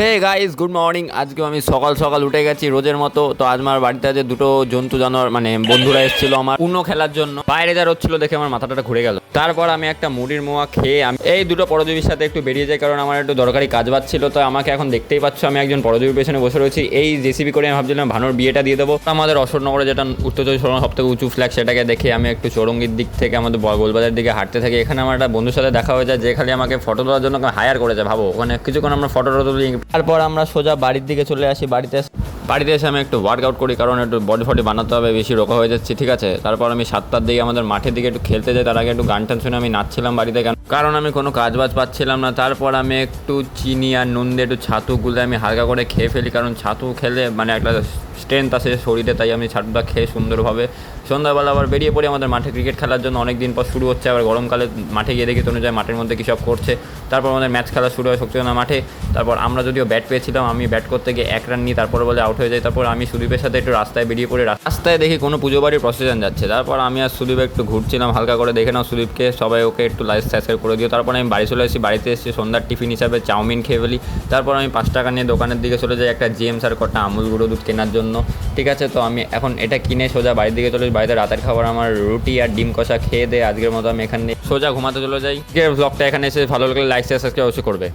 Hey guys, good morning. আজকে আমি সকাল সকাল উঠে গেছি রোজের মতো। তো আজ আমার বাড়িতে আছে দুটো জন্তু জানোয়ার, মানে বন্ধুরা এসেছিল আমার উনো খেলার জন্য। বাইরে যা হচ্ছিল দেখে আমার মাথাটা ঘুরে গেল। তারপর আমি একটা মুড়ির মোয়া খেয়ে আমি এই দুটো পরজীবীর সাথে একটু বেরিয়ে যাই, কারণ আমার একটু দরকারি কাজ বাজ ছিল। তো আমাকে এখন দেখতেই পাচ্ছ, আমি একজন পরজীবীর পেছনে বসে রয়েছি। এই জেসিবি করে আমি ভাবছিলাম ভানুর বিয়েটা দিয়ে দেবো। আমাদের অশোকনগরে যেটা উত্তর চব্বিশ পরগনা সব থেকে উঁচু ফ্ল্যাগ, সেটাকে দেখে আমি একটু চৌরঙ্গির দিক থেকে আমাদের গোলবাজার দিকে হাঁটতে থাকি। এখানে আমার একটা বন্ধুর সাথে দেখা হয়ে যায়, যে খালি আমাকে ফটো তোলার জন্য হায়ার করেছে। ভাবো, ওখানে কিছুক্ষণ আমরা ফটো তুলি। তারপর আমরা সোজা বাড়ির দিকে চলে আসি। বাড়িতে এসে আমি একটু ওয়ার্কআউট করি, কারণ একটু বডি ফডি বানাতে হবে, বেশি রোগা হয়ে যাচ্ছে। ঠিক আছে, তারপর আমি 7টার দিকে আমাদের মাঠের দিকে একটু খেলতে যাই। তার আগে একটু গান টান শুনে আমি নাচছিলাম বাড়িতে, কারণ আমি কোনো কাজ বাজ পাচ্ছিলাম না। তারপর আমি একটু চিনি আর নুন দিয়ে একটু ছাতু গুলে আমি হালকা করে খেয়ে ফেলি, কারণ ছাতু খেলে মানে একটা স্ট্রেংথ আসে শরীরে। তাই আমি ছাতুটা খেয়ে সুন্দরভাবে সন্ধ্যাবেলা আবার বেরিয়ে পড়ি আমাদের মাঠে ক্রিকেট খেলার জন্য। অনেক দিন পর শুরু হচ্ছে আবার গরমকালে। মাঠে গিয়ে দেখি অনুযায়ী মাঠের মধ্যে কী সব করছে। তারপর আমাদের ম্যাচ খেলা শুরু হয় শক্তিগঞ্জ মাঠে। তারপর আমরা যদিও ব্যাট পেয়েছিলাম, আমি ব্যাট করতে গিয়ে 1 রান নিই, তারপর বলে আউট হয়ে যাই। তারপর আমি সুদীপের সাথে একটু রাস্তায় বেরিয়ে পড়ি। রাস্তায় দেখি কোনো পুজো বাড়ির প্রসেশন যাচ্ছে। তারপর আমি আর সুদীপ একটু ঘুরছিলাম, হালকা করে দেখে নাও সুদীপকে, সবাই ওকে একটু লাইক সাবস্ক্রাইব করে দিও। তারপর আমি বাড়ি চলে আসি। বাড়িতে এসে সন্ধ্যার টিফিন হিসাবে চাউমিন খেয়ে ফেলি। তারপর আমি 5 টাকা নিয়ে দোকানের দিকে চলে যাই একটা জেমস আর কটা আমুল গুঁড়ো দুধ কেনার জন্য। ঠিক আছে, তো আমি এখন এটা কিনে সোজা বাড়ির দিকে চলে যাই। বাড়িতে রাতের খাবার আমার রুটি আর ডিম কষা খেয়ে আজকের মতো আমি এখানে সোজা ঘুমাতে চলে যাই। ব্লগটা এখানে এসে ভালো লাগলে লাইক সাবস্ক্রাইব অবশ্যই করবে।